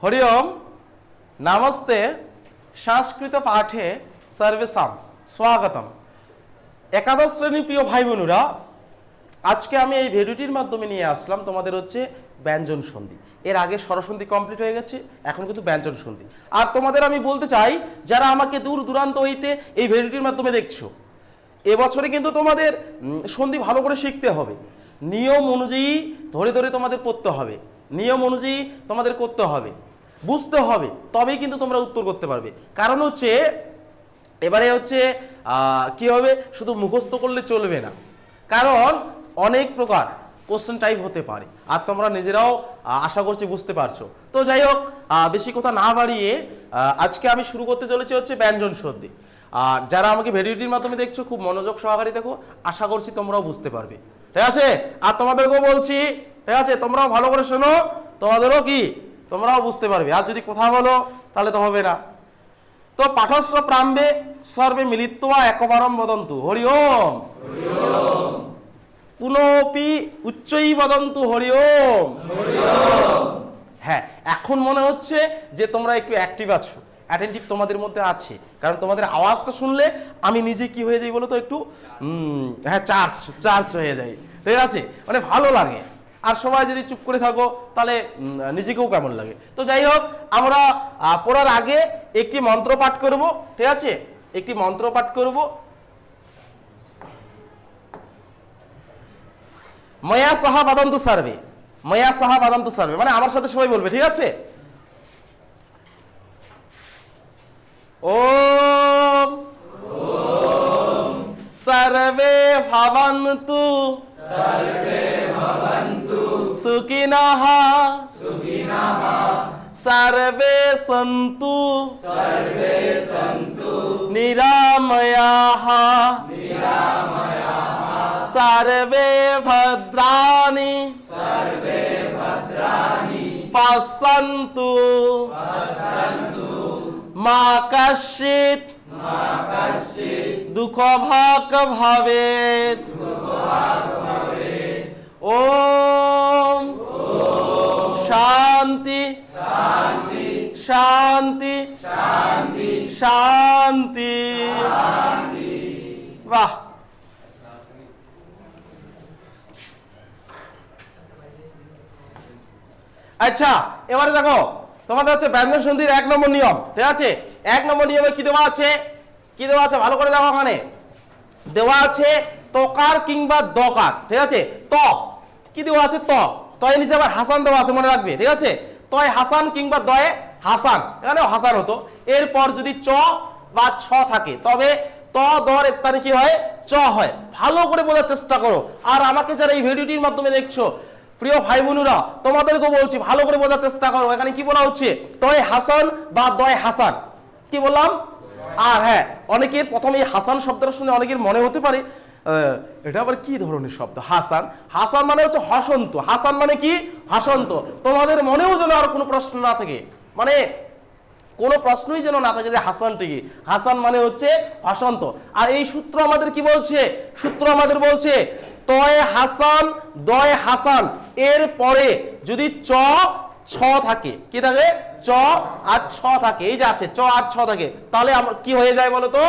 हरि ओम नमस्ते संस्कृत पाठे सर्वेषां स्वागतम। एकादश श्रेणी प्रिय भाई बोनुरा आज के आमी भिडियोटिर माध्यमे निये आसलाम तोमादेर होच्छे व्यंजन सन्धि। एर आगे स्वरसन्धि कमप्लीट हो गेछे, एखन किन्तु व्यंजन सन्धि। आर तोमादेर आमी बोलते चाइ जारा आमाके दूर दूरान्त हইতে এই ভিডিওটির মাধ্যমে দেখছো, এবছরে কিন্তু তোমাদের সন্ধি ভালো করে শিখতে হবে, নিয়ম অনুযায়ী ধরে ধরে তোমাদের পড়তে হবে, নিয়ম অনুযায়ী তোমাদের করতে হবে, বুঝতে হবে, তবেই কিন্তু তোমরা উত্তর করতে পারবে। কারণ হচ্ছে এবারে হচ্ছে কি হবে, শুধু মুখস্থ করলে চলবে না, কারণ অনেক প্রকার কোশ্চেন টাইপ হতে পারে আর তোমরা নিজেরাও আশা করছি বুঝতে পারছো। তো যাই হোক, বেশি কথা না বাড়িয়ে আজকে আমি শুরু করতে চলেছি হচ্ছে ব্যঞ্জন সন্ধি। আর যারা আমাকে ভিডিওটির মাধ্যমে দেখছো খুব মনোযোগ সহকারে দেখো, আশা করছি তোমরাও বুঝতে পারবে, ঠিক আছে? আর তোমাদেরকেও বলছি, ঠিক আছে, তোমরাও ভালো করে শোনো, তোমাদেরও কি তোমরাও বুঝতে পারবে। আর যদি কথা বলো তাহলে তো হবে না। তো পাঠস্য প্রাম্বে সর্বে মিলিত্বা একবারম বদন্তু হরি ওম, পুনপি উচ্চৈ বদন্তু হরি ওম। হ্যাঁ, এখন মনে হচ্ছে যে তোমরা একটু অ্যাক্টিভ আছো, অ্যাটেন্টিভ তোমাদের মধ্যে আছে, কারণ তোমাদের আওয়াজটা শুনলে আমি নিজে কি হয়ে যাই বলো তো, একটু হ্যাঁ চার্জ হয়ে যায়, ঠিক আছে, মানে ভালো লাগে। আর সবাই যদি চুপ করে থাকো তাহলে নিজেকেও কেমন লাগে। তো যাই হোক, আমরা পড়ার আগে একটি মন্ত্র পাঠ করব, ঠিক আছে? একটি মন্ত্র পাঠ করব। ময়া সাহা বাদন্তু সার্বে, ময়া সাহা বাদন্তু সার্বে, মানে আমার সাথে সবাই বলবে, ঠিক আছে? ওম সর্বে ভবন্তু সুখিনঃ সর্বে সন্তু নিরাময়াঃ সর্বে ভদ্রাণি পশ্যন্তু মা কশ্চিৎ দুঃখভাগ ভবেৎ। ওম শান্তি শান্তি শান্তি। বাহ, আচ্ছা এবারে দেখো তোমাদের হচ্ছে ব্যঞ্জন সন্ধির 1 নম্বর নিয়ম, ঠিক আছে? 1 নম্বর নিয়মে কি দেওয়া আছে, কি দেওয়া আছে ভালো করে দেখো। ওখানে দেওয়া আছে তকার কিংবা দকার, ঠিক আছে? ত কি দেওয়া আছে, ত, তয়ের নিচে আবার হাসান দেওয়া আছে, মনে রাখবে, ঠিক আছে? তয় হাসান কিংবা দয়ে হাসান, এখানেও হাসান হতো। এরপর যদি চ বা ছ থাকে তবে ত দর স্থানে কি হয়, চ হয়। ভালো করে বোঝার চেষ্টা করো। আর আমাকে যারা এই ভিডিওটির মাধ্যমে দেখছো প্রিয় ভাই বোনেরা, তোমাদেরকেও বলছি ভালো করে বোঝার চেষ্টা করো। এখানে কি বলা হচ্ছে, তয় হাসান বা দয় হাসান, কি বললাম? আর হ্যাঁ, অনেকের প্রথমে এই হাসান শব্দটা শুনে অনেকের মনে হতে পারে এটা আবার কি ধরনের শব্দ, হাসান। হাসান মানে হচ্ছে হসন্ত, হাসান মানে কি, হাসন্ত। তোমাদের মনেও যেন আর কোনো প্রশ্ন না থাকে, মানে কোনো প্রশ্নই যেন না থাকে যে হাসানটি কি, হাসান মানে হচ্ছে হসন্ত। আর এই সূত্র আমাদের কি বলছে, সূত্র আমাদের বলছে তয় হাসান দয় হাসান এর পরে যদি চ ছ থাকে, কি থাকে, চ আর ছ থাকে, এই যে আছে চ আর ছ থাকে, তাহলে আমরা কি হয়ে যায় বলো তো,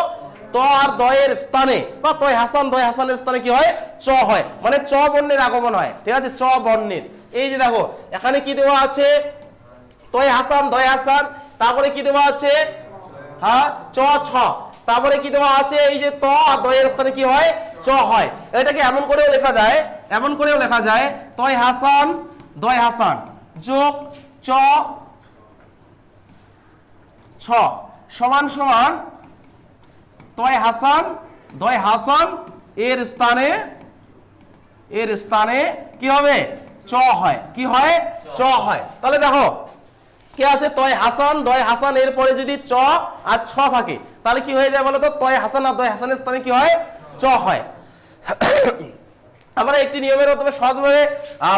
ত আর দয়ের স্থানে বা তয় হাসান দয় হাসানের স্থানে কি হয়, চ হয়, মানে চ বর্ণের আগমন হয়, ঠিক আছে? চ বর্ণের। এই যে দেখো এখানে কি দেওয়া আছে, তয় হাসান দয় হাসান, তারপরে কি দেওয়া আছে, হ্যাঁ চ ছ, তারপরে কি দেওয়া আছে, এই যে ত আর দয়ের স্থানে কি হয়, চ হয়। এটাকে এমন করেও লেখা যায়, এমন করেও লেখা যায়, তয় হাসান দয় হাসান যোগ চ ছ সমান সমান তয় হাসান দয় হাসান এর স্থানে কি হবে, চ হয়, কি হয়, চ হয়। তাহলে দেখো কি আছে, তয় হাসান দয় হাসান এর পরে যদি চ আর ছ থাকে তাহলে কি হয়ে যায় বলো তো, তয় হাসান আর দয় হাসানের স্থানে কি হয়, চ হয়। আমরা একটি নিয়মের মাধ্যমে সহজভাবে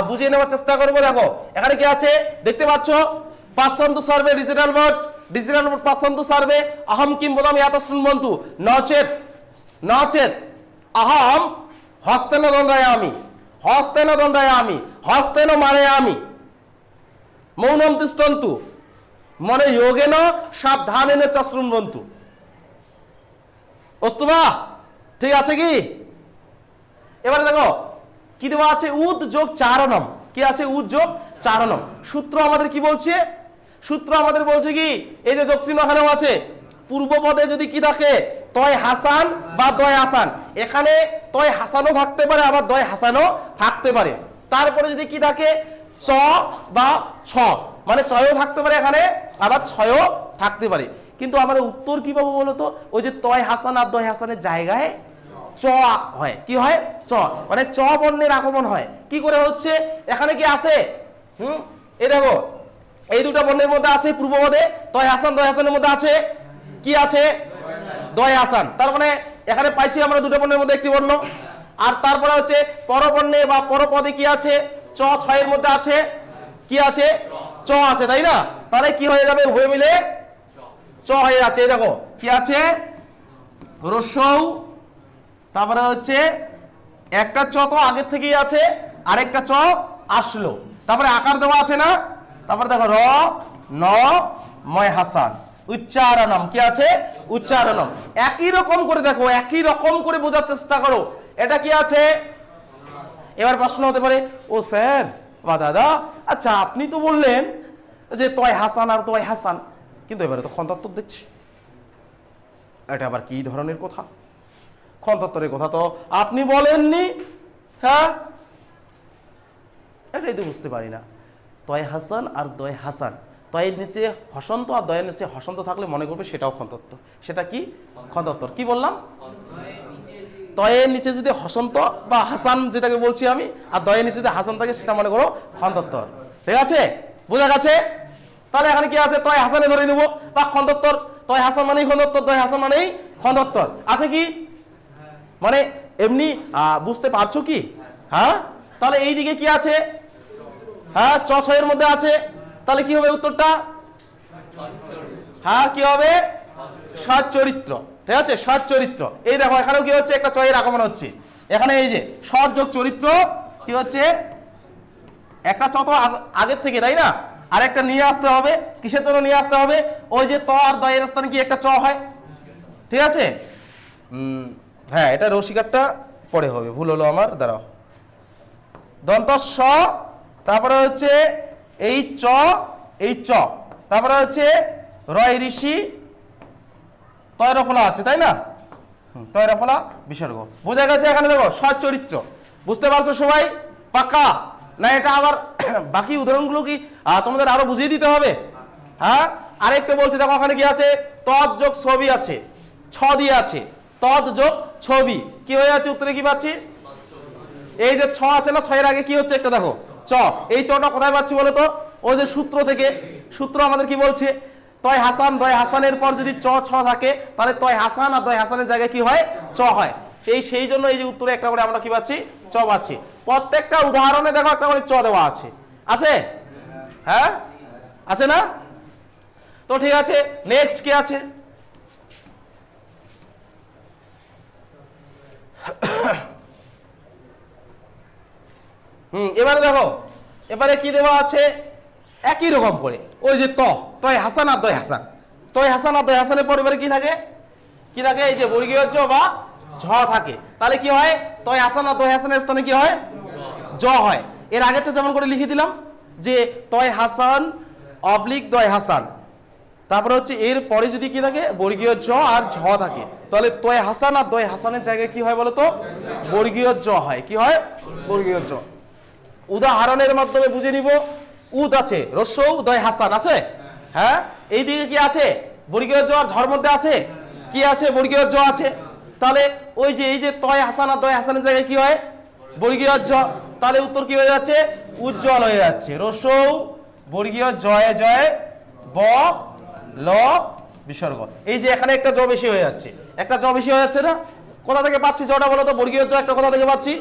বুঝিয়ে নেওয়ার চেষ্টা করবো। দেখো এখানে কি আছে দেখতে পাচ্ছ, পাঁচন্তু সার্ভে ডিজিটাল বোর্ড পাঁচন্তু সার্ভে अहम किम বদামি ইয়াতসুনবন্তু নচেত নচেত अहम হস্তেন দণ্ডায়ামি হস্তেন দণ্ডায়ামি হস্তেন মারয়ামি মৌনম তিষ্ঠন্তু মনে যোগেন সাবধানেন চশ্রুমবন্তু অস্তুবা, ঠিক আছে কি? এবারে দেখো কি দেওয়া আছে, উদ যোগ চারণম, কি আছে উদ যোগ চারণম। সূত্র আমাদের কি বলছে, সূত্র আমাদের বলছে কি, এই যে যোগ চিহ্ন এখানেও আছে, পূর্ব পদে যদি কি থাকে তয় হাসান বা দয় হাসান, এখানে তয় হাসানও থাকতে পারে আবার দয় হাসানও থাকতে পারে। তারপরে যদি কি থাকে চ বা ছ, মানে ছয়ও থাকতে পারে এখানে আবার ছয়ও থাকতে পারে। কিন্তু আমরা উত্তর কি পাবো বলতো, ওই যে তয় হাসান আর দয় হাসানের জায়গায় চ হয়, কি হয় চ, মানে চ বর্ণের আগমন হয়। কি করে হচ্ছে, এখানে কি আছে এই দেখো এই দুটো বর্ণের মধ্যে আছে পূর্ব পদে তয় হাসান দয় হাসানের মধ্যে আছে কি আছে দয় হাসান, তার মানে এখানে পাইছি আমরা দুটো বর্ণের মধ্যে একটি বর্ণ। আর তারপরে হচ্ছে পরবর্ণে বা পরপদে কি আছে চ, ছয়ের মধ্যে আছে কি আছে চ আছে, তাই না? তাহলে কি হয়ে যাবে, উভয় মিলে চ হয়ে যাচ্ছে। এই দেখো কি আছে রসৌ, তারপরে হচ্ছে একটা চ তো আগের থেকেই আছে, আরেকটা চ আসলো, তারপরে আকার দেওয়া আছে না, তারপরে দেখো র ন ময় হাসান উচ্চারণম, কি আছে উচ্চারণম। একই রকম করে দেখো, একই রকম করে বোঝার চেষ্টা করো, এটা কি আছে। এবার প্রশ্ন হতে পারে, ও স্যার বা দাদা, আচ্ছা আপনি তো বললেন যে তয় হাসান আর তয় হাসান, কিন্তু এবারে তো খন্তাত্তর দেখছি, এটা আবার কি ধরনের কথা? খন্তাত্তরের কথা তো আপনি বলেননি। হ্যাঁ, এটাই তো বুঝতে পারি না। তয় হাসান আর দয় হাসান, তয়ের নিচে হসন্ত আর দয়ের নিচে হসন্ত থাকলে মনে করবে সেটাও খন্তাত্তর। সেটা কি খন্তাত্তর? কি বললাম, তয়ের নিচে যদি হসন্ত বা হাসান যেটাকে বলছি আমি, আর দয়ের নিচে যদি হাসান থাকে সেটা মনে করো খন্তাত্তর। ঠিক আছে, বোঝা গেছে? তাহলে এখানে কি আছে, তয় হাসানে ধরে নেব বা খন্তাত্তর, তয় হাসান মানেই খন্তাত্তর, দয় হাসান মানেই খন্তাত্তর আছে কি, মানে এমনি বুঝতে পারছো কি? হ্যাঁ, তাহলে এই দিকে কি আছে, হ্যাঁ চ ছয়ের মধ্যে আছে, তাহলে কি হবে উত্তরটা, হ্যাঁ কি হবে সৎ চরিত্র। ঠিক আছে, সৎ চরিত্র। এই দেখো এখানেও কি হচ্ছে, একটা চয়ের আগমন হচ্ছে, এখানে এই যে সৎ যোগ চরিত্র কি হচ্ছে, একটা চ তো আগের থেকে, তাই না? আর একটা নিয়ে আসতে হবে, কিসের জন্য নিয়ে আসতে হবে, ওই যে ত আর দয়ের স্থানে কি একটা চ হয়। ঠিক আছে, হ্যাঁ এটা রসিকারটা পরে হবে, ভুল হলো আমার, দাঁড়াও। দন্ত স, তারপরে হচ্ছে এই চ, এই চ, তারপরে হচ্ছে রয় ঋষি, তয়রফলা আছে, তাই না? তয়রফলা বিসর্গ, বোঝা গেছে? এখানে দেখো সৎ চরিত্র, বুঝতে পারছো সবাই? পাক্কা না? এটা আবার বাকি উদাহরণগুলো কি তোমাদের আরো বুঝিয়ে দিতে হবে? হ্যাঁ, আরেকটা বলছি দেখো, ওখানে কি আছে, তদ যোগ ছবি আছে, ছ দিয়ে আছে, তদ যোগ ছবি, কি হয়ে যাচ্ছে উত্তরে কি পাচ্ছি, এই যে ছ আছে না, ছয়ের আগে কি হচ্ছে একটা দেখো চ, এই চটা কোথায় পাচ্ছি বলো তো, ওই যে সূত্র থেকে। সূত্র আমাদের কি বলছে, তয় হাসান দয় হাসানের পর যদি চ ছ থাকে তাহলে তয় হাসান আর দয় হাসানের জায়গায় কি হয় চ হয়। সেই জন্য এই যে উত্তরে একটা করে আমরা কি পাচ্ছি, চ পাচ্ছি। প্রত্যেকটা উদাহরণে দেখো একটা করে চ দেওয়া আছে, আছে? হ্যাঁ আছে না? তো ঠিক আছে, নেক্সট কি আছে, এবারে দেখো, এবারে কি দেওয়া আছে, একই রকম করে ওই যে তয় হাসান আর দয় হাসান, তয় হাসান আর দয় হাসানের পর এবারে কি থাকে, কি থাকে, এই যে বর্গীয় জ বা ঝ থাকে। তাহলে কি হয়, তয় হাসান আর দয় হাসানের স্থানে কি হয়, জ হয়। এর আগেরটা যেমন করে লিখে দিলাম যে তয় হাসান অবলিক দয় হাসান, তারপরে হচ্ছে এর পরে যদি কি থাকে বর্গীয় জ আর ঝ থাকে, তাহলে তয় হাসান আর দয় হাসানের জায়গায় কি হয় বলতো, বর্গীয় জ হয়। কি হয়, বর্গীয় জ। উদাহরণের মাধ্যমে বুঝে নিব। উদ আছে, রস্যৌ দয় হাসান আছে, হ্যাঁ এই দিকে কি আছে, বর্গীয় জ আর ঝর মধ্যে আছে কি আছে, বর্গীয় জ আছে। তাহলে ওই যে এই যে তয় হাসান আর দয় হাসানের জায়গায় কি হয়, বর্গীয় জ, তাহলে উত্তর কি হয়ে যাচ্ছে, উজ্জ্বল হয়ে যাচ্ছে। রস্যৌ বর্গীয় জয়ে জয়ে ব ল বিসর্গ, এই যে এখানে একটা জ বেশি হয়ে যাচ্ছে, একটা জ বেশি হয়ে যাচ্ছে না? কোথা থেকে পাচ্ছি জটা বলো তো, বর্গীয় জ একটা কোথা থেকে পাচ্ছি,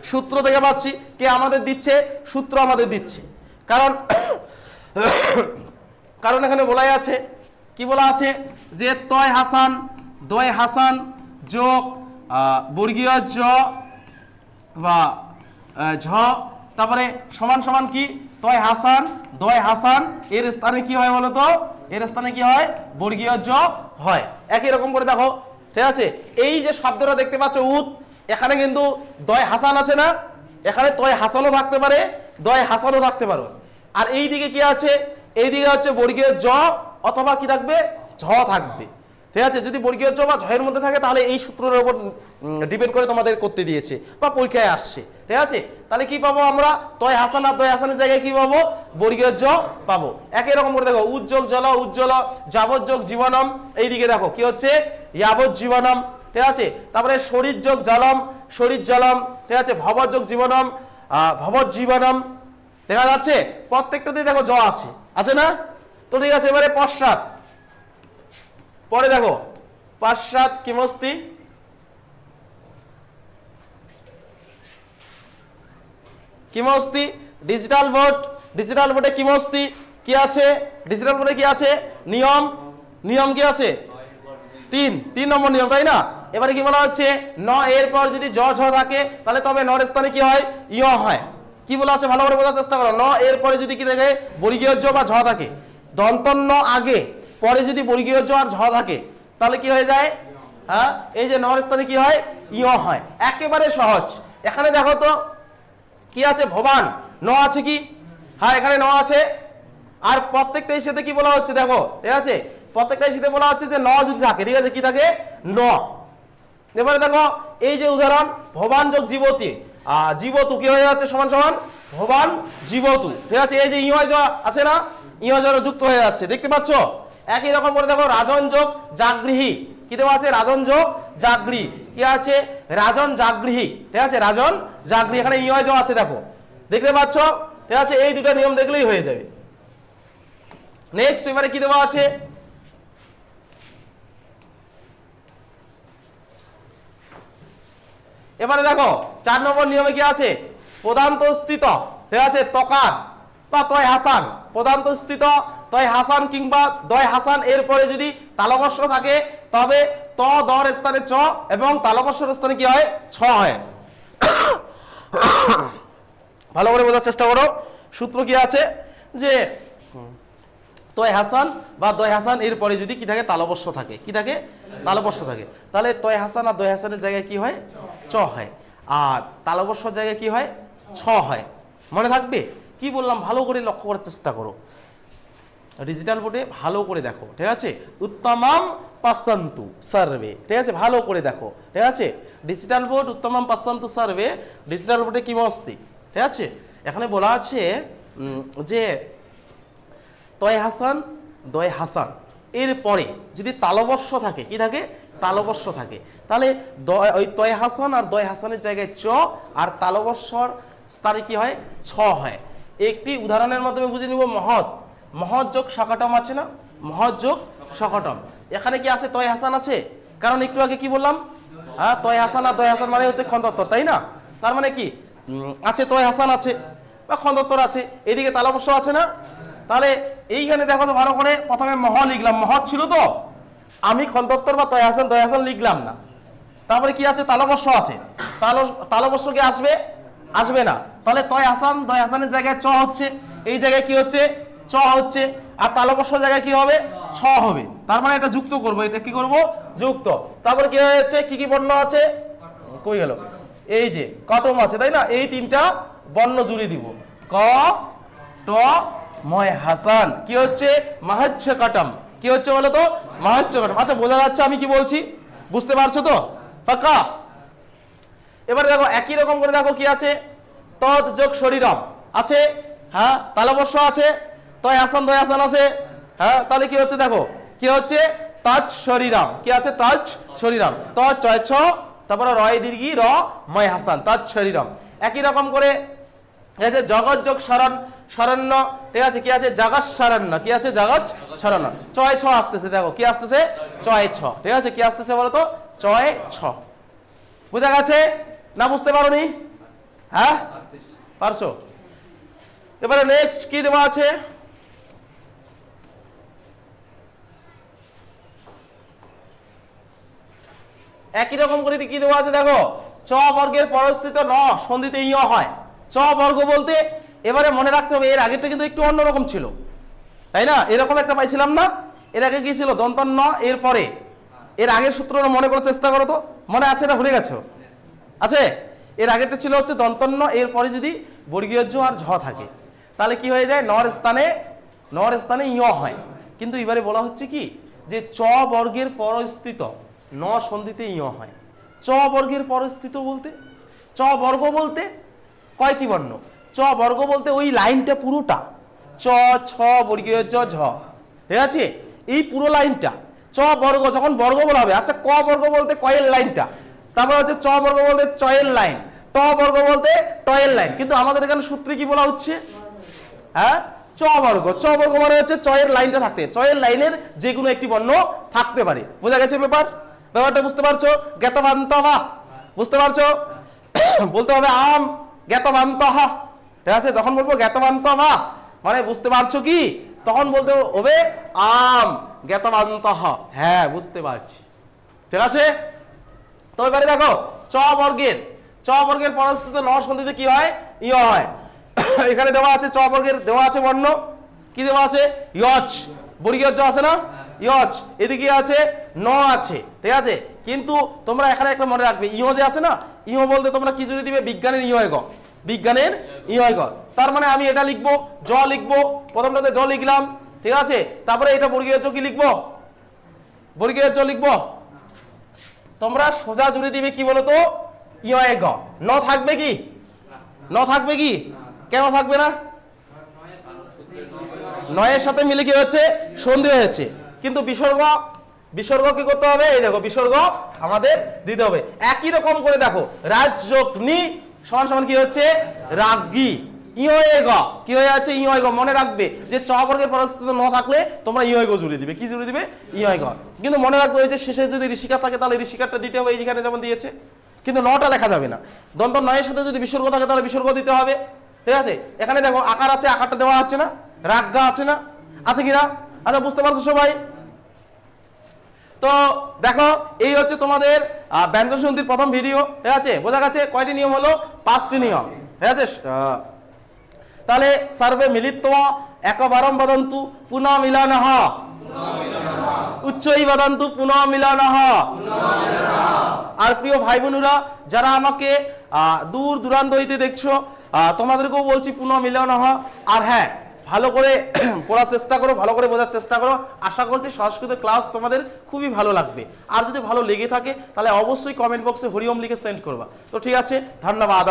সূত্র থেকে পাচ্ছি। কে আমাদের দিচ্ছে, সূত্র আমাদের দিচ্ছে। কারণ কারণ এখানে বলাই আছে, কি বলা আছে, যে তয় হাসান দয় হাসান যোগ বর্গীয় জ বা ঝ, তারপরে সমান সমান কি তয় হাসান দয় হাসান এর স্থানে কি হয় বলতো, এর স্থানে কি হয়, বর্গীয় জ হয়। একই রকম করে দেখো, ঠিক আছে। এই যে শব্দটা দেখতে পাচ্ছ উদ, এখানে কিন্তু দয় হাসান আছে না, এখানে তয় হাসানও থাকতে পারে, দয় হাসানও থাকতে পারে। আর এই দিকে কি আছে, এই দিকে হচ্ছে বর্গীয় জ অথবা কি থাকবে, ঝ থাকবে, ঠিক আছে। যদি বর্গীয় জ বা ঝয়ের মধ্যে থাকে তাহলে এই সূত্রের উপর ডিপেন্ড করে তোমাদের করতে দিয়েছে বা পরীক্ষায় আসছে, ঠিক আছে। তাহলে কি পাবো আমরা, তয় হাসান আর দয় হাসানের জায়গায় কি পাবো, বর্গীয় জ পাবো। একই রকম করে দেখো, উজ্জ্বল জল উজ্জ্বল, যাবজ্যোগ জীবনম, এইদিকে দেখো কি হচ্ছে, যাবজ্জীবনম, ঠিক আছে। তারপরে শরীর যোগ জলম, শরীর জলম, ঠিক আছে। ভবযোগ জীবনম, ভবজ্জীবনম, দেখা যাচ্ছে প্রত্যেকটাতেই দেখো জ আছে, আছে না। তো ঠিক আছে, এবারে পশ্চাৎ, পরে দেখো পশ্চাৎ কিমস্তি, কিমস্তি ডিজিটাল বোর্ড, ডিজিটাল বোর্ডে কিমস্তি কি আছে, ডিজিটাল বোর্ডে কি আছে, নিয়ম, নিয়ম কি আছে, তিন নম্বর নিয়ম, তাই না। এবারে কি বলা হচ্ছে, ন এর পর যদি জ ঝ থাকে তাহলে তবে নর স্থানে কি হয়, ইয় হয়। কি বলা আছে ভালো করে বোঝার চেষ্টা করো, ন এর পরে যদি কি থাকে, বর্গীয় জ বা ঝ থাকে, দন্তন্য আগে পরে যদি বর্গীয় জ আর ঝ থাকে তাহলে কি হয়ে যায়, হ্যাঁ, এই যে নর স্থানে কি হয়, ইয় হয়। একেবারে সহজ। এখানে দেখো তো কি আছে, ভবান, ন আছে কি, হ্যাঁ এখানে ন আছে। আর প্রত্যেকটাই সাথে কি বলা হচ্ছে দেখো, ঠিক আছে, প্রত্যেকটাই সাথে বলা হচ্ছে যে ন যদি থাকে, ঠিক আছে, কি থাকে, ন। এবারে দেখো এই যে উদাহরণ, ভবান যোগ জীবতী, জীবতু কি হয়ে যাচ্ছে, সমান সমান ভবান জীবতু, ঠিক আছে। এই যে ইয় জ আছে না, ইয় জ যুক্ত হয়ে যাচ্ছে, দেখতে পাচ্ছ। একই রকম করে দেখো রাজন যোগ জাগৃহী, কি দেওয়া আছে, রাজন যোগ জাগৃহী, কি আছে, রাজন জাগৃহী, ঠিক আছে, রাজন জাগৃহী, এখানে ইয় জ আছে দেখো, দেখতে পাচ্ছ, ঠিক আছে। এই দুটো নিয়ম দেখলেই হয়ে যাবে। নেক্সট এবারে কি দেওয়া আছে, এবারে দেখো 4 নম্বর নিয়মে কি আছে, প্রধানত স্থিত, ঠিক আছে, তকার বা তয় হাসান, প্রধানত স্থিত তয় হাসান কিংবা দয় হাসান এর পরে যদি তালবস্য থাকে তবে ত দর স্থানে চ এবং তালবস্যর স্থানে কি হয়, ছ হয়। ভালো করে বোঝার চেষ্টা করো। সূত্র কি আছে যে তয় হাসান বা দয় হাসান এর পরে যদি কি থাকে, তালবস্য থাকে, কি থাকে, তালবস্য থাকে, তাহলে তয় হাসান আর দয় হাসানের জায়গায় কি হয়, চ হয়, আর তালবস্যর জায়গায় কি হয়, ছ হয়। মনে থাকবে কি বললাম, ভালো করে লক্ষ্য করার চেষ্টা করো, ডিজিটাল বোর্ডে ভালো করে দেখো, ঠিক আছে। উত্তমম পশ্যন্তু সার্ভে, ঠিক আছে, ভালো করে দেখো, ঠিক আছে। ডিজিটাল বোর্ড উত্তমম পশ্যন্তু সার্ভে, ডিজিটাল বোর্ডে কি মস্তি, ঠিক আছে। এখানে বলা আছে যে তয় হাসান দয় হাসান এর পরে যদি তালবস্য থাকে, কি থাকে, তালবস্য থাকে, তাহলে ওই তয় হাসান আর দয় হাসানের জায়গায় চ আর তালবস্যর স্থানে কি হয়, ছ হয়। একটি উদাহরণের মাধ্যমে বুঝে নিব, মহৎ, মহৎ যোগ সকটম আছে না, মহৎ যোগ সকটম, এখানে কি আছে, তয় হাসান আছে, কারণ একটু আগে কি বললাম, হ্যাঁ, তয় হাসান আর দয় হাসান মানে হচ্ছে খন্দত্তর, তাই না। তার মানে কি আছে, তয় হাসান আছে বা খন্দত্তর আছে, এদিকে তালবস্য আছে না। তাহলে এইখানে দেখো তো ভালো করে, প্রথমে মহ লিখলাম, মহৎ ছিল তো, আমি খন্দত্তর বা তয় হাসান দয় হাসান লিখলাম না। তারপরে কি আছে, তালবস্য আছে, তালবস্য কি আসবে, আসবে না। তাহলে তয় হাসান দয় হাসানের জায়গায় চ হচ্ছে, এই জায়গায় কি হচ্ছে, চ হচ্ছে, আর তালবস্য জায়গায় কি হবে, ছ হবে। তার মানে এটা যুক্ত করব, এটা কি করব, যুক্ত। তারপরে কি হচ্ছে, কি কি বর্ণ আছে, কই গেল, এই যে কটম আছে, তাই না। এই তিনটা বর্ণ জুড়ে দিব, ক ট ময় হাসান, কি হচ্ছে, মাহাচ্ছ কটম, কি হচ্ছে বলো তো, মাহাচ্ছ কটম। আচ্ছা বোঝা যাচ্ছে আমি কি বলছি, বুঝতে পারছো তো, ফাঁকা। এবারে দেখো একই রকম করে দেখো কি আছে, তদ যোগ শরীরম আছে, হ্যাঁ, তালবস্য আছে, তয় হাসান দয় হাসান আছে, হ্যাঁ, তাহলে কি হচ্ছে দেখো, কি হচ্ছে, তজ শরীরম, কি আছে, তজ শরীরম, ত চয় ছ, তারপরে রয় দীর্ঘি র ময় হাসান, তজ শরীরম। একই রকম করে জগৎ যোগ শরণ, শরণ্য, ঠিক আছে, কি আছে, জগৎ শরণ্য, কি আছে, জগৎ শরণ্য, চয় ছ আসতেছে, দেখো কি আসতেছে, চয় ছ, ঠিক আছে, কি আসতেছে বলো তো, চয় ছ। বুঝা গেছে না, বুঝতে পারোনি, হ্যাঁ পারছো। এবারে নেক্সট কি দেওয়া আছে, একই রকম করে কি দেওয়া আছে দেখো, চ বর্গের পরস্থিত ন সন্ধিতে ইয় হয়। চ বর্গ বলতে এবারে মনে রাখতে হবে এর আগেরটা কিন্তু একটু অন্যরকম ছিল, তাই না? এরকম একটা পাইছিলাম না, এর আগে কি ছিল? দন্তন্য এর পরে, এর আগের সূত্রটা মনে করার চেষ্টা করো তো, মনে আছে না ভুলে গেছো? আছে? এর আগেরটা ছিল হচ্ছে দন্তন্য এর পরে যদি বর্গীয় জ আর ঝ থাকে তাহলে কি হয়ে যায়? নর স্থানে ইয় হয়। কিন্তু এবারে বলা হচ্ছে কি যে চ বর্গের পরস্থিত ন সন্ধিতে ইয় হয়। চ বর্গের পরস্থিত বলতে, চ বর্গ বলতে কয়টি বর্ণ? চ বর্গ বলতে ওই লাইনটা পুরোটা, চ ছ বর্গীয় জ ঝ, ঠিক আছে? এই পুরো লাইনটা চ বর্গ যখন বর্গ বলা হবে। আচ্ছা, ক বর্গ বলতে কয়ের লাইনটা, তারপর হচ্ছে চ বর্গ বলতে চয়ের লাইন, ট বর্গ বলতে টয়ের লাইন। কিন্তু আমাদের এখানে সূত্রে কি বলা হচ্ছে? হ্যাঁ, চ বর্গ। চ বর্গ মানে হচ্ছে চয়ের লাইনটা থাকতে, চয়ের লাইনের যে কোনো একটি বর্ণ থাকতে পারে। বোঝা গেছে ব্যাপারটা বুঝতে পারছো? জ্ঞাতবান্ত বা বুঝতে পারছো? বলতে হবে আম জ্ঞাতবান্ত হা, ঠিক আছে? যখন বলবো জ্ঞাতবান্ত বা মানে বুঝতে পারছো কি, তখন বলতে হবে আম জ্ঞাতবান্ত হা, হ্যাঁ বুঝতে পারছি, ঠিক আছে? তো এবারে দেখো চ বর্গের পরস্থিত ন সন্ধিতে কি হয়? ইয় হয়। এখানে দেওয়া আছে চ বর্গের দেওয়া আছে বর্ণ, কি দেওয়া আছে? ইয়চ, বর্গীয় জ আছে না, ইয়চ। এদিকে আছে ন আছে, ঠিক আছে? কিন্তু তোমরা এখানে একটা মনে রাখবে, ইয় যে আছে না, ইয় বলতে তোমরা কি জুড়ে দিবে? বিজ্ঞানের ইয় গ, বিজ্ঞানের ইয় গ। তার মানে আমি এটা লিখবো, জ লিখবো, প্রথমটাতে জ লিখলাম, ঠিক আছে? তারপরে এটা বর্গীয় জ কি লিখবো? বর্গীয় জ লিখবো। তোমরা সোজা জুড়ে দিবে কি বলতো? ইয় গ। ন থাকবে কি? ন থাকবে কি? কেন থাকবে না? নয়ের সাথে মিলে কি হচ্ছে? সন্ধি হয়েছে। কিন্তু বিসর্গ কি করতে হবে? এই দেখো বিসর্গ আমাদের দিতে হবে। একই রকম করে দেখো, রাজ যোগ নি সমান সমান কি হচ্ছে? রাগী। ইয় গ কি হয়ে আছে? ইয় গ। মনে রাখবে যে চ বর্গের পরস্থিত ন থাকলে তোমরা ইয় গ জুড়ে দিবে। কি জুড়ে দিবে? ইয় গ। কিন্তু মনে রাখবে ওই যে শেষে যদি ঋষিকার থাকে তাহলে ঋষিকারটা দিতে হবে, এই যেখানে যেমন দিয়েছে। কিন্তু নটা লেখা যাবে না। দন্ত নয়ের সাথে যদি বিসর্গ থাকে তাহলে বিসর্গ দিতে হবে, ঠিক আছে? এখানে দেখো আকার আছে, আকারটা দেওয়া আছে না, রাগা আছে না, আছে কিনা? আচ্ছা, বুঝতে পারছো সবাই? তো দেখো এই হচ্ছে তোমাদের ব্যঞ্জন সন্ধির প্রথম ভিডিও, ঠিক আছে? বোঝা গেছে কয়টি নিয়ম হলো? 5টি নিয়ম, ঠিক আছে? তাহলে সর্বে মিলিত্বা একবারম বদন্তু পুনঃ মিলনঃ, উচ্চই বদন্তু পুনঃ মিলনঃ। আর প্রিয় ভাই বোনেরা যারা আমাকে দূর দূরান্ত হইতে দেখছো, তোমাদেরকেও বলছি পুনঃ মিলনঃ। আর হ্যাঁ, ভালো করে পড়ার চেষ্টা করো, ভালো করে বোঝার চেষ্টা করো। আশা করছি সংস্কৃত ক্লাস তোমাদের খুবই ভালো লাগবে। আর যদি ভালো লেগে থাকে তাহলে অবশ্যই কমেন্ট বক্সে হরিওম লিখে সেন্ড করবা। তো ঠিক আছে, ধন্যবাদ।